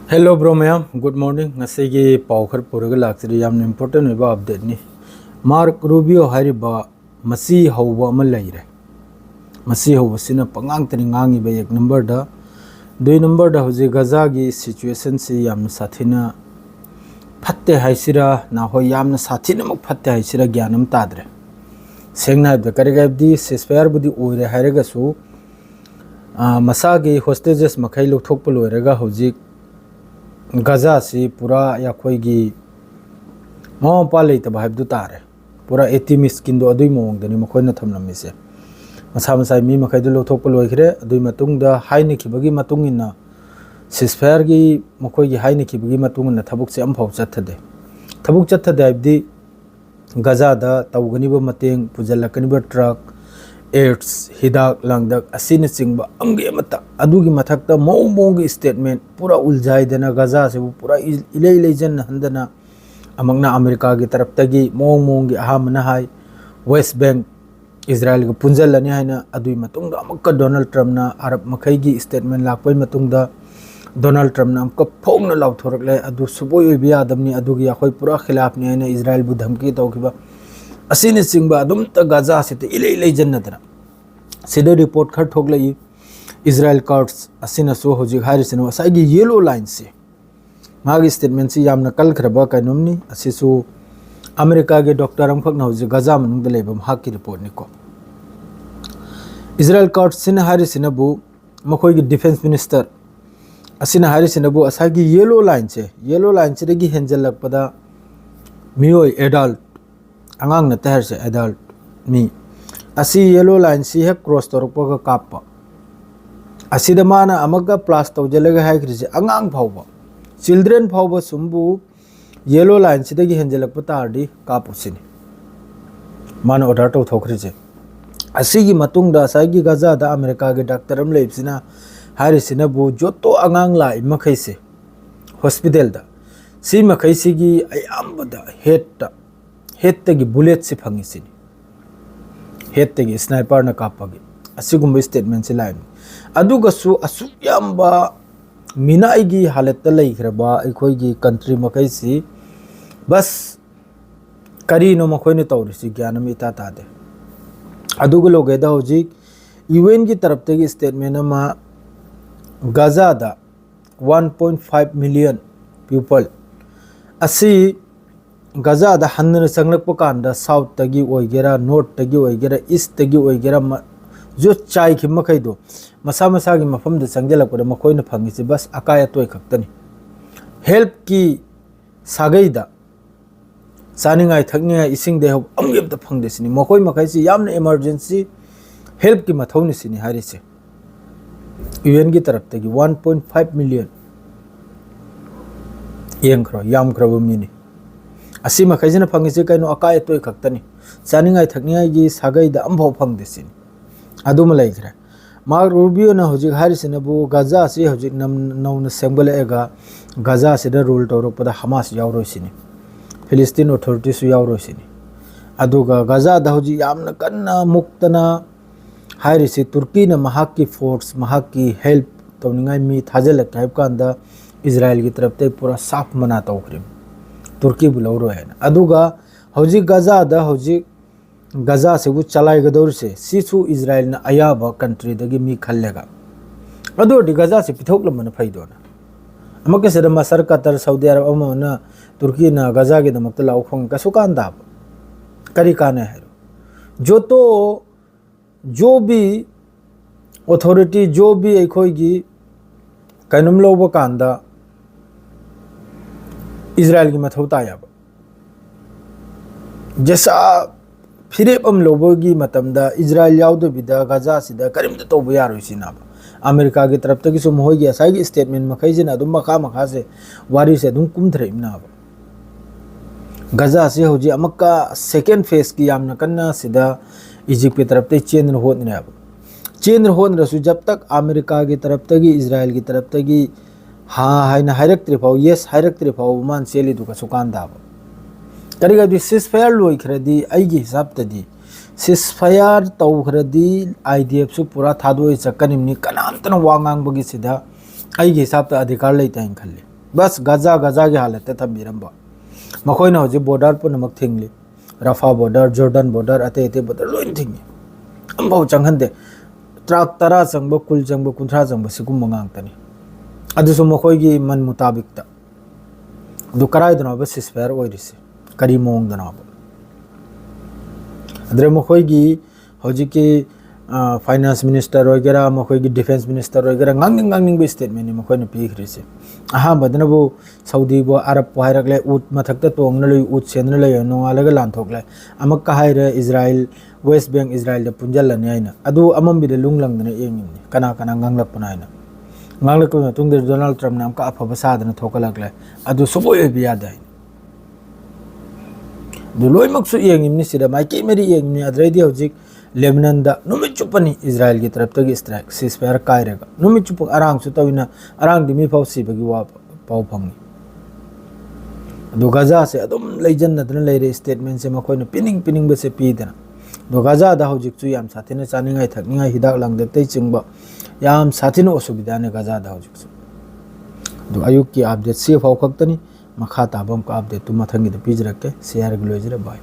Hello bro ma'am good morning ngasi पाखर पुरग लाक्चरी याम important होइबा update नि mark Rubio हारिबा मसी हौबा अमा लैरे मसी हौबसिना पंगांग तनि ngangi ba एक नंबर दा दुई नंबर दा होजे गजा की सिचुएशन से याम साथिना फत्ते हाइसिरा ना हो याम साथिना मक फत्ते हाइसिरा ज्ञानम ताद्रे सेंगना द करिगबदी सिसफायर बुदी ओइरे हाइरगसु मसा के होस्टेजेस मखै लोथोकप लोइरगा होजिक गजा से पूरा या कोई की माँ पा लेते भाई तारे पूरा एटीमिस किंदो अदुई मोंगदनी मखोइना थमनमिसे मसा मसा मी मखैदो लोथोकप लोइखरे अदुई मतुंगदा हाइनखिबगी मतुंगिना सिसफायर की मखोइ की हाइनखिबगी मतुंगिना थबुक से अमफाव चथदे थबुक चथदे हाइबदी गजादा तौगनिबो मतेंग पुजलकनिबो ट्रक एड्स हिदाक लांगदक असिन चिंगबा अंगे मता अदुगी मथकता मोंग स्टेटमेंट पूरा उलझाइदना गजा से पूरा इले इलेजन हंदना अमंगना अमेरिका की तरफ तगी मोंग अहामना हाई वेस्ट बैंक इजराइल को पुंजलनी हाइना अदुई मतुंगदा अमक्का डोनाल्ड ट्रम्प ना अरब मखै की स्टेटमेंट लापै मतुंगदा डोनाल्ड ट्रम्प ना अमक्का फोंगना लाउथोरकले अदु सुबोय ओइबि आदमनी अदुगी अखोय पूरा खिलाफनी हाइना इजराइल बु धमकी तौखिबा असिन चिंगबा अदुम त गजा से इले इले जन्नतना सिदे रिपोर्ट खर ठोकलई इजराइल कार्ड्स असिन सो होजिक हारिसिनो असाइगी येलो लाइन से मागी स्टेटमेंट से यामना कल खरबा काइनोमनी असिसु अमेरिका के डॉक्टर अमखक नौजे गजा मनुंग लेबा महाक की रिपोर्ट निको इजराइल कार्ड्स सिन हारिसिनबु मखोई की डिफेंस मिनिस्टर असिन हारिसिनबु असाइगी येलो लाइन से रेगी हेंजल लगपदा मियोय एडल्ट अंगांग न तहर से एडल्ट मी असी येलो लाइन से है क्रॉस तौरपगा कापा असिदा माना अमगा प्लास तौजलगा हाइक्रिसे अंगांग फावबा चिल्ड्रन फावबा सुंबु येलो लाइन से दगी हेंजलक तारदी कापुसिनी माना ऑर्डर तो थोखरिसे असिगी मतुंगदा साइगी गजा दा अमेरिका के डॉक्टर अम लेबसिना हारिसिना बु जोतो अंगांग लाई मखैसे हॉस्पिटल दा सी मखैसिगी अयामबदा हेड तगी बुलेट से फंगिसिनी हेड तगी स्नाइपर ना कापगी असिगुंब स्टेटमेंट से लाइन अदुगसु असुयाम्बा मिनाइगी हालत लैखरबा अखोइगी कंट्री मखैसी बस करीनो मखोइने तौरिसि ज्ञानम इता तादे अदुगु लोगेदा होजिक यूएन की तरफ तगी स्टेटमेंट अमा गजादा 1.5 मिलियन पीपल असी गजादा हन्नर संगलप कांदा साउथ तगी ओइगेरा नॉर्थ तगी ओइगेरा ईस्ट तगी ओइगेरा जो चाय खि मखैदो मसा मसा की मफम द संगलपदा मखोइना फंगिसे बस अकाय तोय खक्तनी हेल्प की सागैदा सानिंगाय थकनिया इसिंग दे अमगेब द फंगदेसिनी मखोइ मखैसी यामना इमरजेंसी हेल्प की मथौनि सिनी हारिसे यूएन की तरफ तगी 1.5 मिलियन येंखरो यामखरो मिनी असी मखैजना फंगिसे कैनो अकाय तोय खक्तनी चानिंगाय थकनियाय की सागैदा अमभाव फंगदेसिनी अदुम लैखरे मार्क रूबियो ना होजिक हारिसिनबु गजा से होजिक नौन सेंगबलेगा गजा से द रूल तौरपदा हमास यावरोसिनी फिलिस्तीन अथॉरिटी सु यावरोसिनी अदुगा गजा द होजि यामना कन्ना मुक्तना हारिसि तुर्की ना महाक की फोर्स महाक की हेल्प तौनिंगाय मी थाजलक हाइब कांदा इजराइल की तरफ ते पूरा साफ मना तौखरिम तुर्की बुलौरो है अदुगा होजिक गजा द होजिक गजा से वो चलाएगदौर से सिसु इजराइल ना अयाबा कंट्री दगी मी खल्लेगा अदोडी गजा से पिथोकलमन फैदोना अमके से मसर कतर सऊदी अरब अमना तुर्की ना गजा के दमक लाउखों कसुकान दाब करी काने है जो भी अथॉरिटी जो भी एखोगी कैनुम लोबो कांदा इजराइल की मथौता याब जैसा फिरेपम लोबोगी मतमदा इजराइल याउदबिदा गजा सिदा करिमदा तोबो यारोसिनाब अमेरिका की तरफ तक सुम होगी असाई स्टेटमेंट मखैजिना दुम मखा से वारी से दुम कुमथरेमनाब गजा से होजी अमक्का सेकेंड फेज की यामना कन्ना सिदा इजिप्ट की तरफ ते चेंद्र होदनेब चेंद्र होनरसु जब तक अमेरिका की तरफ तगी इजराइल की तरफ तगी हाँ हाइना हाइरक्त्रिफाव यस हाइरक्त्रिफाव मान सेली दुका सुकान दाब करिगदि सिसफायर लोइखरदी आइगी हिसाब तदी सिसफायर तौखरदी आईडीएफ सु पूरा थादोय चकनिमनी कनामतन वांगांग बगी सिदा आइगी हिसाब त अधिकार लेता हैं खल्ले बस गाजा गाजा की हालत थम्बीरंबा मखोइना हौजिक बॉर्डर पुनमक थिंगली रफा बॉर्डर जॉर्डन बॉर्डर अते अते बॉर्डर लोइन थिंगी अम्बाउ चंगहंदे ट्रक तरा चंगब कुल चंगब कुंथ्रा चंगब सिगुम मंगांगतनी अदुसु मखोइगी मन मुताबिकता दु कराइदनाबा सिसफायर ओइरिसे करी मोंगदनाबा अदरे मखोइगी हौजिकी फाइनेंस मिनिस्टर वगैरह मखोइगी डिफेंस मिनिस्टर वगैरह गांगनिंग स्टेटमेंट नि मखोइना पीखरिसे अहाबदनबु सऊदी बो अरब पो हाइरकले उट मथक्ता तोंगना लई उट सेनना लई नोंगालगा लांथोकले अमक का हाइरे इजराइल वेस्ट बैंक इजराइल द पुंजलने आइना अदु अममबिदे लुंगलंगदने एंगिनी कना कना गांगलकपना आइना गांगलक मतुंग डोनाल्ड ट्रम्प नाम का अफब सादना थोकलकले अदु सुबोय बियादाइ दु लोइमक्सु एंगिनी सिदा माइके मेरी एंगिनी अद्रेदी हौजिक लेबनान दा नुमित चुपनी इजराइल की तरफ तक स्ट्राइक सीजफायर कायरेगा नुमित चुप अरांग सु तविना अरांग दिमी फाउ सिबगी वा पाउ फंगी दो गाजा से अदुम लेजन नदन लेरे स्टेटमेंट से मखोइना पिनिंग बसे पीदना दो गाजा दा हौजिक चु याम साथिने चानिंगाइ थकनिंगाइ हिदाक लांगदतै चिंगबा याम साथिनो असुविधाने गाजा दा हौजिक दो आयुक की अपडेट से फाउ खक्तनी मखा ताबम का अपडेट तु मथंगी द पीजरके शेयर ग्लोजरे बाय।